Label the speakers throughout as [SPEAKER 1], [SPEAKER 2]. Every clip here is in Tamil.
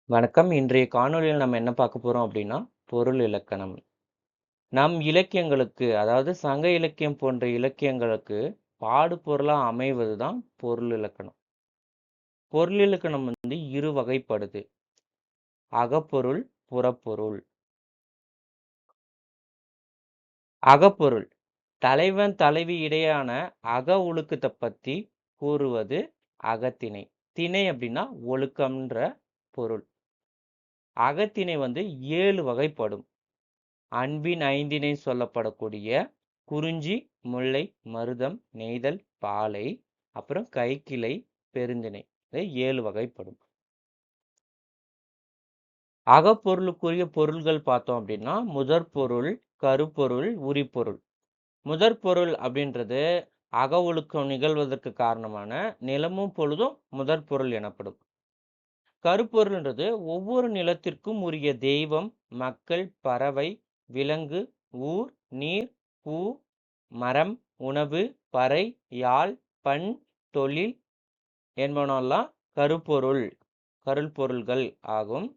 [SPEAKER 1] வணக்கம். இன்றைய காணொளியில நம்ம என்ன பார்க்க போறோம் அப்படின்னா, பொருள் இலக்கணம். நம் இலக்கியங்களுக்கு, அதாவது சங்க இலக்கியம் போன்ற இலக்கியங்களுக்கு பாடுபொருளா அமைவது தான் பொருள் இலக்கணம். பொருள் இலக்கணம் வந்து இரு வகைப்படுது. அகப்பொருள், புறப்பொருள். அகப்பொருள் தலைவன், தலைவி இடையேயான அக ஒழுக்கத்தைப் பத்தி கூறுவது அகத்திணை. திணை அப்படின்னா ஒழுக்கம்ன்ற பொருள். அகத்திணை வந்து 7 வகைப்படும். அன்பின் ஐந்திணை சொல்லப்படக்கூடிய குறிஞ்சி, முல்லை, மருதம், நெய்தல், பாலை, அப்புறம் கைக்கிளை, பெருந்திணை. இது 7 வகைப்படும். அகப்பொருளுக்குரிய பொருள்கள் பார்த்தோம் அப்படின்னா, முதற்பொருள், கருப்பொருள், உரிப்பொருள். முதற்பொருள் அப்படின்றது அக ஒழுக்கம் நிகழ்வதற்கு காரணமான நிலமும் பொழுதும் முதற்பொருள் எனப்படும். கருப்பொருள்ன்றது ஒவ்வொரு நிலத்திற்கும் உரிய தெய்வம், மக்கள், பறவை, விலங்கு, ஊர், நீர், பூ, மரம், உணவு, பறை, யாழ், பண், தொழில் என்பனவெல்லாம் கருப்பொருள்கள் ஆகும்.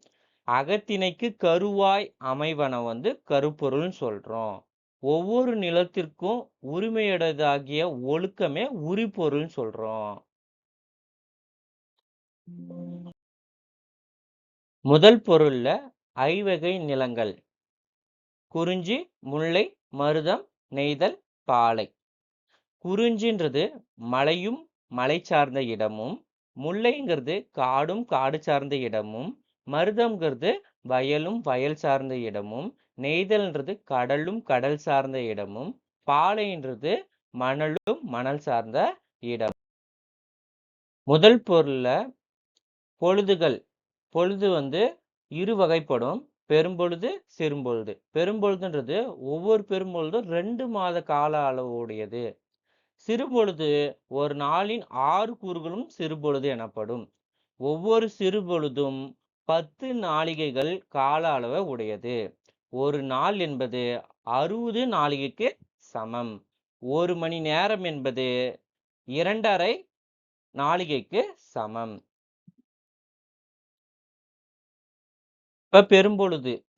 [SPEAKER 1] அகத்திணைக்கு கருவாய் அமைவன வந்து கருப்பொருள்னு சொல்றோம். ஒவ்வொரு நிலத்திற்கும் உரிமையுடையதாகிய ஒழுக்கமே உரிப்பொருள்னு சொல்றோம். முதல் பொருள்ல ஐவகை நிலங்கள்: குறிஞ்சி, முல்லை, மருதம், நெய்தல், பாலை. குறிஞ்சின்றது மலையும் மலை சார்ந்த இடமும், முல்லைங்கிறது காடும் காடு சார்ந்த இடமும், மருதம்ங்கிறது வயலும் வயல் சார்ந்த இடமும், நெய்தல்ன்றது கடலும் கடல் சார்ந்த இடமும், பாலைன்றது மணலும் மணல் சார்ந்த இடம். முதல் பொருள்ல பொழுதுகள். பொழுது வந்து இரு வகைப்படும். பெரும்பொழுது, சிறும்பொழுது. பெரும்பொழுதுன்றது ஒவ்வொரு பெரும்பொழுதும் 2 மாத கால அளவு உடையது. சிறுபொழுது ஒரு நாளின் 6 கூறுகளும் சிறுபொழுது எனப்படும். ஒவ்வொரு சிறுபொழுதும் 10 நாழிகைகள் கால அளவை உடையது. ஒரு நாள் என்பது 60 நாழிகைக்கு சமம். 1 மணி நேரம் என்பது 2½ நாழிகைக்கு சமம். இப்ப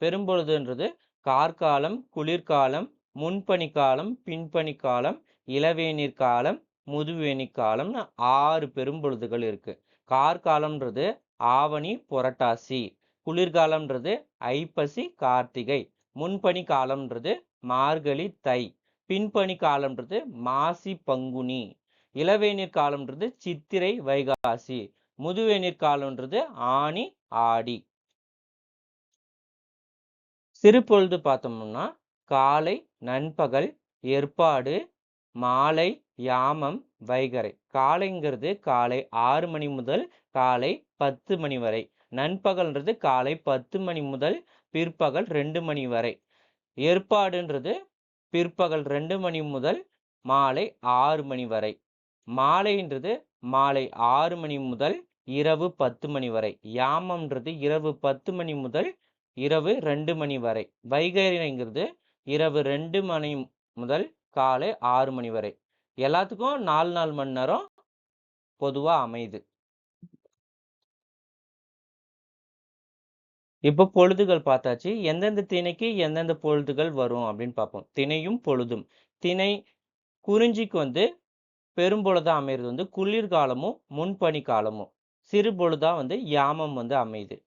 [SPEAKER 1] பெரும்பொழுதுன்றது கார்காலம், குளிர்காலம், முன்பனிக்காலம், பின்பனிக்காலம், இளவேநீர் காலம், முதுவேநீர் காலம்னு 6 பெரும்பொழுதுகள் இருக்கு. கார்காலம்ன்றது ஆவணி, புரட்டாசி. குளிர்காலம்ன்றது ஐப்பசி, கார்த்திகை. முன்பனி காலம்ன்றது மார்கழி, தை. பின்பனி காலம்ன்றது மாசி, பங்குனி. இளவேநீர் காலம்ன்றது சித்திரை, வைகாசி. முதுவேநீர் காலம்ன்றது ஆனி, ஆடி. சிறுபொழுது பார்த்தோம்னா காலை, நண்பகல், ஏற்பாடு, மாலை, யாமம், வைகறை. காலைங்கிறது காலை 6 மணி முதல் காலை 10 மணி வரை. நண்பகல்ன்றது காலை 10 மணி முதல் பிற்பகல் 2 மணி வரை. ஏற்பாடுன்றது பிற்பகல் 2 மணி முதல் மாலை 6 மணி வரை. மாலைன்றது மாலை 6 மணி முதல் இரவு 10 மணி வரை. யாமம்ன்றது இரவு 10 மணி முதல் இரவு 2 மணி வரை. வைகறைங்கிறது இரவு 2 மணி முதல் காலை 6 மணி வரை. எல்லாத்துக்கும் 4 மணி நேரம் பொதுவா அமையுது. இப்போ பொழுதுகள் பார்த்தாச்சு. எந்தெந்த திணைக்கு எந்தெந்த பொழுதுகள் வரும் அப்படின்னு பார்ப்போம். திணையும் பொழுதும். திணை குறிஞ்சிக்கு வந்து பெரும்பொழுதா அமைகிறது வந்து குளிர்காலமும் முன்பனி காலமும். சிறுபொழுதா வந்து யாமம் வந்து அமையுது.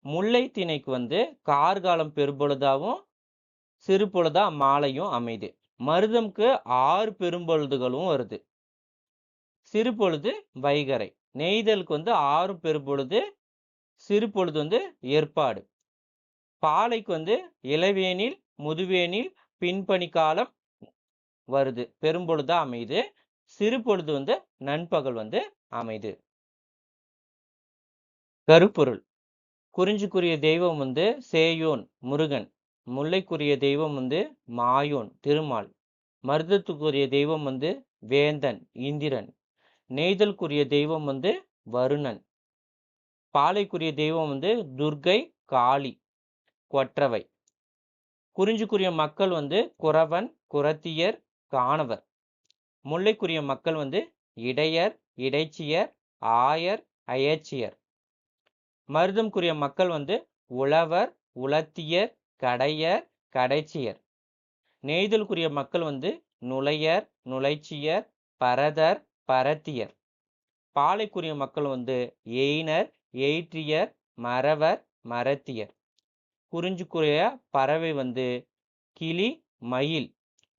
[SPEAKER 1] முல்லை திணைக்கு வந்து கார்காலம் பெரும்பொழுதாவும் சிறுபொழுதா மாலையும் அமையுது. மருதம்க்கு 6 பெரும்பொழுதுகளும் வருது. சிறுபொழுது வைகறை. நெய்தலுக்கு வந்து 6 பெரும்பொழுது, சிறுபொழுது வந்து ஏற்பாடு. பாலைக்கு வந்து இளவேனில், முதுவேனில், பின்பனி காலம் வருது. பெரும்பொழுதா அமையுது. சிறுபொழுது வந்து நண்பகல் வந்து அமையுது. கருப்பொருள். குறிஞ்சிக்குரிய தெய்வம் வந்து சேயோன், முருகன். முல்லைக்குரிய தெய்வம் வந்து மாயோன், திருமால். மருதத்துக்குரிய தெய்வம் வந்து வேந்தன், இந்திரன். நெய்தலுக்குரிய தெய்வம் வந்து வருணன். பாலைக்குரிய தெய்வம் வந்து துர்க்கை, காளி, கொற்றவை. குறிஞ்சிக்குரிய மக்கள் வந்து குறவன், குறத்தியர், காணவர். முல்லைக்குரிய மக்கள் வந்து இடையர், இடைச்சியர், ஆயர், அயச்சியர். மருதம்குரிய மக்கள் வந்து உழவர், உலத்தியர், கடையர், கடைச்சியர். நெய்தலுக்குரிய மக்கள் வந்து நுளையர், நுழைச்சியர், பரதர், பரத்தியர். பாலைக்குரிய மக்கள் வந்து எயினர், எயிற்றியர், மறவர், மறத்தியர். குறிஞ்சிக்குரிய பறவை வந்து கிளி, மயில்.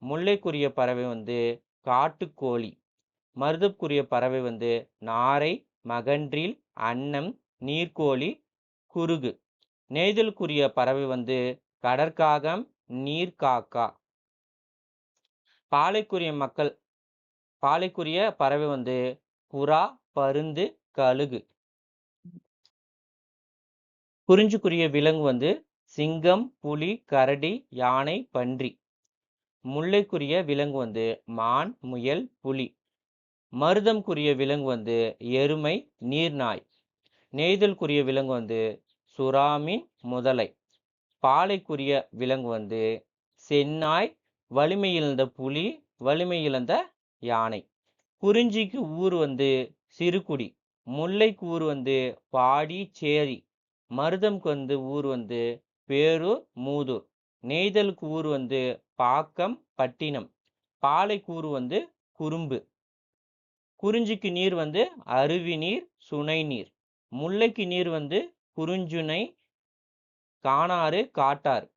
[SPEAKER 1] முல்லைக்குரிய பறவை வந்து காட்டுக்கோழி. மருதப்புக்குரிய பறவை வந்து நாரை, மகன்றில், அன்னம், நீர்க்கோழி, குருகு. நெய்தலுக்குரிய பறவை வந்து கடற்காகம், நீர்க்காக்கா. பாலைக்குரிய பறவை வந்து புறா, பருந்து, கழுகு. குறிஞ்சிக்குரிய விலங்கு வந்து சிங்கம், புலி, கரடி, யானை, பன்றி. முல்லைக்குரிய விலங்கு வந்து மான், முயல், புலி. மருதம்குரிய விலங்கு வந்து எருமை, நீர்நாய். நெய்தலுக்குரிய விலங்கு வந்து சுறாமீன், முதலை. பாலைக்குரிய விலங்கு வந்து செந்நாய், வலிமையிழந்த புலி, வலிமையிழந்த யானை. குறிஞ்சிக்கு ஊர் வந்து சிறுகுடி. முல்லைக்கு ஊர் வந்து பாடி, சேரி. மருதம்க்கு வந்து ஊர் வந்து பேரூர், மூதூர். நெய்தலுக்கு ஊர் வந்து பாக்கம், பட்டினம். பாலைக்கு ஊர் வந்து குறும்பு. குறிஞ்சிக்கு நீர் வந்து அருவி நீர், சுனை நீர். முல்லைக்கு நீர் வந்து குறுஞ்சுனை, காணாறு, காட்டாறு.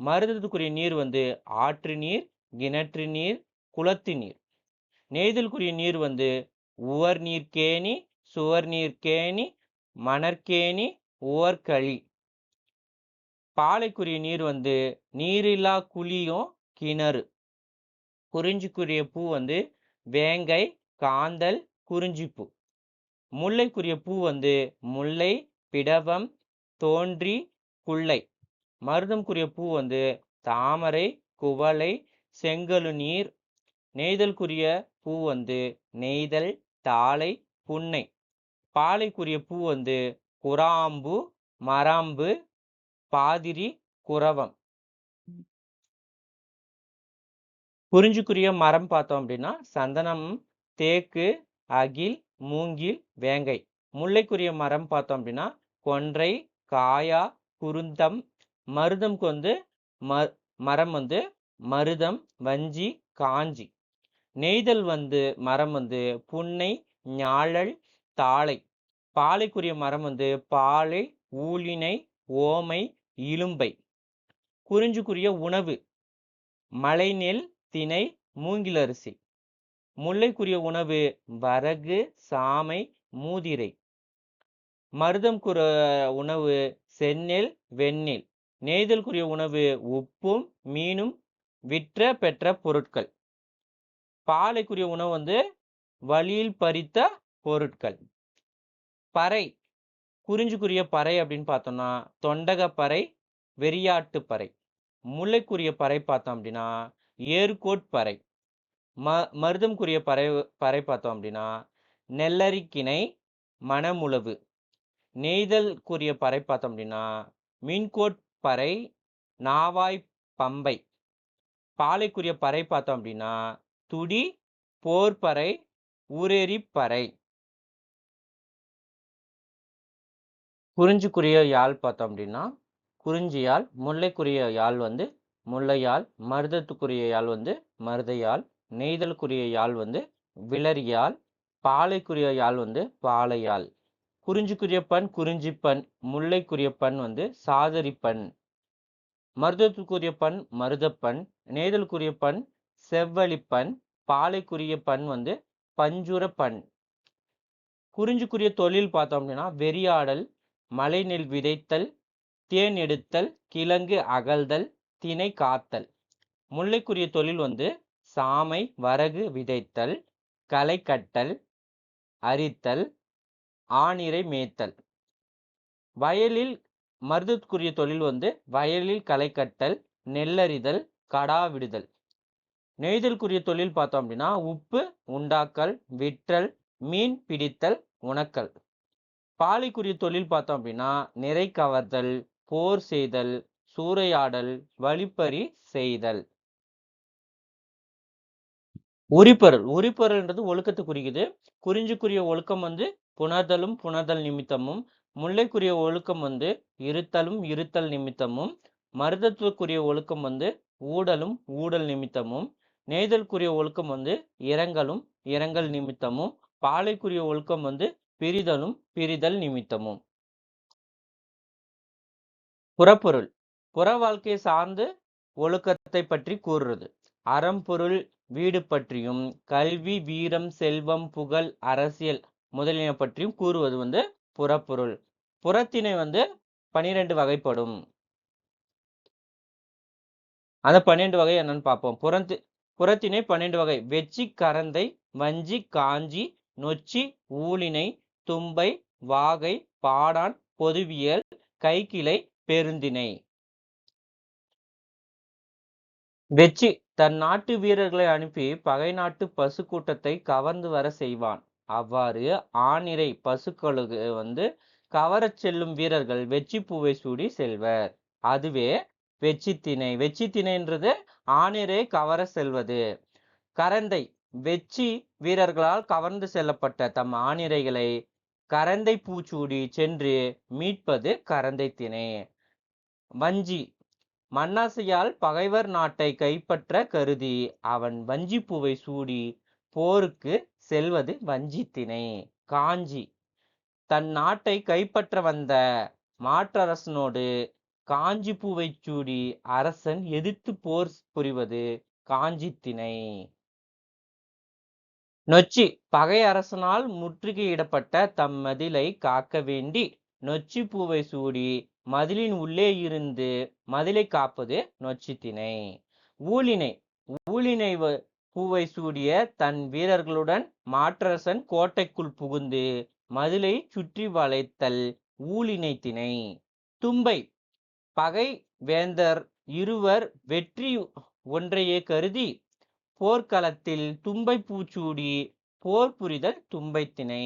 [SPEAKER 1] மருதத்துக்குரிய நீர் வந்து ஆற்று நீர், கிணற்று நீர், குளத்து நீர். நெய்தலுக்குரிய நீர் வந்து உவர் நீர்க்கேணி, சுவர் நீர்க்கேணி, மணற்கேணி, உவர்களி. பாலைக்குரிய நீர் வந்து நீரில்லா குழியும், கிணறு. குறிஞ்சிக்குரிய பூ வந்து வேங்கை, காந்தல், குறிஞ்சிப்பூ. முல்லைக்குரிய பூ வந்து முல்லை, பிடவம், தோன்றி, குள்ளை. மருதம்குரிய பூ வந்து தாமரை, குவளை, செங்கழுநீர். நெய்தலுக்குரிய பூ வந்து நெய்தல், தாழை, புன்னை. பாலைக்குரிய பூ வந்து குறாம்பு, மராம்பு, பாதிரி, குரவம். குறிஞ்சிக்குரிய மரம் பார்த்தோம் அப்படின்னா சந்தனம், தேக்கு, அகில், மூங்கில், வேங்கை. முல்லைக்குரிய மரம் பார்த்தோம் அப்படின்னா கொன்றை, காயா, குருந்தம். மருதம்க்கு வந்து மரம் வந்து மருதம், வஞ்சி, காஞ்சி. நெய்தல் வந்து மரம் வந்து புன்னை, ஞாழல், தாழை. பாலைக்குரிய மரம் வந்து பாலை, ஊழினை, ஓமை, இலும்பை. குறிஞ்சிக்குரிய உணவு மலைநெல், திணை, மூங்கிலரிசி. முல்லைக்குரிய உணவு வரகு, சாமை, மூதிரை. மருதம்குரிய உணவு செந்நெல், வெண்ணெல். நெய்தலுக்குரிய உணவு உப்பும், மீனும், விற்ற பெற்ற பொருட்கள். பாலைக்குரிய உணவு வந்து வழியில் பறித்த பொருட்கள். பறை. குறிஞ்சிக்குரிய பறை அப்படின்னு பார்த்தோம்னா தொண்டகப்பறை, வெறியாட்டுப்பறை. முல்லைக்குரிய பறை பார்த்தோம் அப்படின்னா ஏர்கோட்பறை. மருதம்குரிய பறை பார்த்தோம் அப்படின்னா நெல்லரிக்கிணை, மணமுழவு. நெய்தலுக்குரிய பறை பார்த்தோம் அப்படின்னா மீன்கோட்பறை, நாவாய், பம்பை. பாலைக்குரிய பறை பார்த்தோம் அப்படின்னா துடி, போர்பறை, ஊரேரிப்பறை. குறிஞ்சிக்குரிய யாழ் பார்த்தோம் அப்படின்னா குறிஞ்சி யாழ். முல்லைக்குரிய யாழ் வந்து முல்லையாழ். மருதத்துக்குரிய யாழ் வந்து மருதையாழ். நெய்தலுக்குரிய யாழ் வந்து விளரியாழ். பாலைக்குரிய யாழ் வந்து பாலையாழ். குறிஞ்சிக்குரிய பண் குறிஞ்சிப்பண். முல்லைக்குரிய பண் வந்து சாதரிப்பண். மருதத்துக்குரிய பண் மருதப்பண். நெய்தலுக்குரிய பண் செவ்வழிப்பண். பாலைக்குரிய பண் வந்து பஞ்சுரப்பண். குறிஞ்சிக்குரிய தொழில் பார்த்தோம் அப்படின்னா வெறியாடல், மலைநெல் விதைத்தல், தேன் எடுத்தல், கிழங்கு அகழ்தல், திணை காத்தல். முல்லைக்குரிய தொழில் வந்து சாமை, வரகு விதைத்தல், களை கட்டல், அரித்தல், ஆணிரை மேய்த்தல். வயலில் மருதத்துக்குரிய தொழில் வந்து வயலில் களை கட்டல், நெல்லறிதல், கடா விடுதல். நெய்தலுக்குரிய தொழில் பார்த்தோம் அப்படின்னா உப்பு உண்டாக்கல், விற்றல், மீன் பிடித்தல், உணக்கல். பாலைக்குரிய தொழில் பார்த்தோம் அப்படின்னா நிறை கவர்தல், போர் செய்தல், சூறையாடல், வழிப்பறி செய்தல். உரிப்பொருள். உரிப்பொருள்ன்றது ஒழுக்கத்தை குறிக்குது. குறிஞ்சிக்குரிய ஒழுக்கம் வந்து புணர்தலும் புணர்தல் நிமித்தமும், முல்லைக்குரிய ஒழுக்கம் வந்து இருத்தலும் இருத்தல் நிமித்தமும், மருதத்துவக்குரிய ஒழுக்கம் வந்து ஊடலும் ஊடல் நிமித்தமும், நெய்தலுக்குரிய ஒழுக்கம் வந்து இரங்கலும் இரங்கல் நிமித்தமும், பாலைக்குரிய ஒழுக்கம் வந்து பிரிதலும் பிரிதல் நிமித்தமும். புறப்பொருள் புற வாழ்க்கையை சார்ந்து ஒழுக்கத்தை பற்றி கூறுறது. அறம்பொருள் வீடு பற்றியும், கல்வி வீரம் செல்வம் புகழ் அரசியல் முதலியன பற்றியும் கூறுவது வந்து புறப்பொருள். புறத்திணை வந்து 12 வகைப்படும். அந்த 12 வகை என்னன்னு பார்ப்போம். புறத்திணை 12 வகை. வெச்சி கரந்தை வஞ்சி காஞ்சி நொச்சி ஊழினை தும்பை வாகை பாடான் பொதுவியல் கைக்கிளை பெருந்திணை. வெச்சி தன் நாட்டு வீரர்களை அனுப்பி பகை நாட்டு பசு கூட்டத்தை கவர்ந்து வர செய்வான். அவ்வாறு ஆணிரை பசுக்களுக்கு வந்து கவரச் செல்லும் வீரர்கள் வெச்சி பூவை சூடி செல்வர். அதுவே வெச்சித்திணை. வெச்சித்திணைன்றது ஆணிரை கவர செல்வது. கரந்தை வெச்சி வீரர்களால் கவர்ந்து செல்லப்பட்ட தம் ஆணிரைகளை கரந்தை பூச்சூடி சென்று மீட்பது கரந்தை திணை. வஞ்சி மண்ணாசையால் பகைவர் நாட்டை கைப்பற்ற கருதி அவன் வஞ்சி பூவை சூடி போருக்கு செல்வது வஞ்சித்திணை. காஞ்சி தன் நாட்டை கைப்பற்ற வந்த மாற்றரசனோடு காஞ்சி பூவை சூடி அரசன் எதிர்த்து போர் புரிவது காஞ்சித்திணை. நொச்சி பகை அரசனால் முற்றுகையிடப்பட்ட தம் மதிலை காக்க வேண்டி நொச்சி பூவை சூடி மதிலின் உள்ளே இருந்து மதிலை காப்பது நொச்சித்திணை. ஊழினை ஊழினை பூவை சூடிய தன் வீரர்களுடன் மாற்றரசன் கோட்டைக்குள் புகுந்து மதிலை சுற்றி வளைத்தல் ஊழினை திணை. தும்பை பகை வேந்தர் இருவர் வெற்றி ஒன்றையே கருதி போர்க்களத்தில் தும்பை பூச்சூடி போர் புரிதல் தும்பை திணை.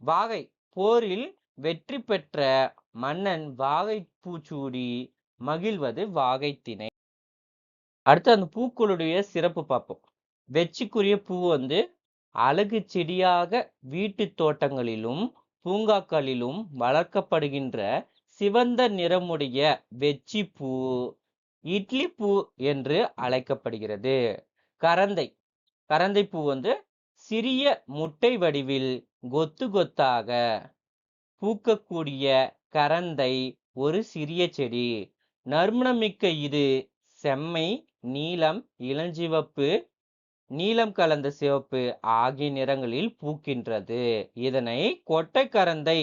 [SPEAKER 1] வாகை போரில் வெற்றி பெற்ற மன்னன் வாகை பூச்சூடி மகிழ்வது வாகை திணை. அடுத்து அந்த பூக்களுடைய சிறப்பு பார்ப்போம். வெச்சிக்குரிய பூ வந்து அழகு செடியாக வீட்டு தோட்டங்களிலும் பூங்காக்களிலும் வளர்க்கப்படுகின்ற சிவந்த நிறமுடைய வெச்சி பூ இட்லி பூ என்று அழைக்கப்படுகிறது. கரந்தை கரந்தை பூ வந்து சிறிய முட்டை வடிவில் கொத்து கொத்தாக பூக்கக்கூடிய கரந்தை ஒரு சிறிய செடி. நறுமணமிக்க இது செம்மை நீலம் இளஞ்சிவப்பு நீலம் கலந்த சிவப்பு ஆகிய நிறங்களில் பூக்கின்றது. இதனை கொட்டை கரந்தை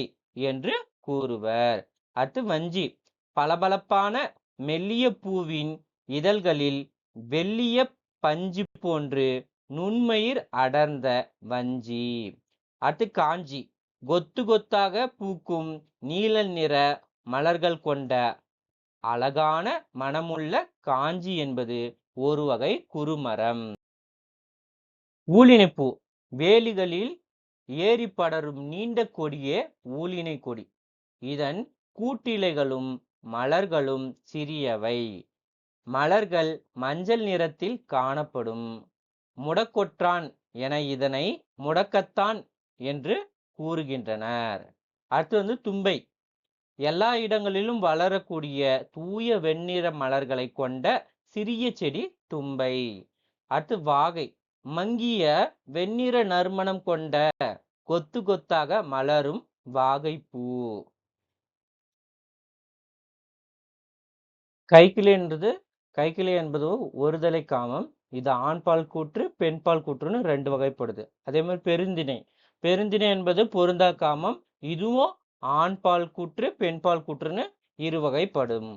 [SPEAKER 1] என்று கூறுவர். அடுத்து வஞ்சி பளபளப்பான மெல்லிய பூவின் இதழ்களில் வெள்ளிய பஞ்சு போன்று நுண்மயிர் அடர்ந்த வஞ்சி. அடுத்து காஞ்சி கொத்து கொத்தாக பூக்கும் நீல நிற மலர்கள் கொண்ட அழகான மனமுள்ள காஞ்சி என்பது ஒரு வகை குறுமரம். ஊழினை பூ வேலிகளில் ஏறி படரும் நீண்ட கொடியே ஊழினை கொடி. இதன் கூட்டிலைகளும் மலர்களும் சிறியவை. மலர்கள் மஞ்சள் நிறத்தில் காணப்படும். முடக்கொற்றான் என இதனை முடக்கத்தான் என்று கூறுகின்றனர். அடுத்து வந்து தும்பை எல்லா இடங்களிலும் வளரக்கூடிய தூய வெண்ணிற மலர்களை கொண்ட சிறிய செடி தும்பை. அடுத்து வாகை மங்கிய வெண்ணிற நறுமணம் கொண்ட கொத்து கொத்தாக மலரும் வாகைப்பூ. கைக்கிளை என்பது ஒருதலை காமம். இது ஆண்பால் கூற்று பெண்பால் கூற்றுன்னு 2 வகைப்படுது. அதே மாதிரி பெருந்திணை என்பது பொருந்தா காமம். இதுவும் ஆண்பால் கூற்று பெண்பால் கூற்றுன்னு 2 வகைப்படும்.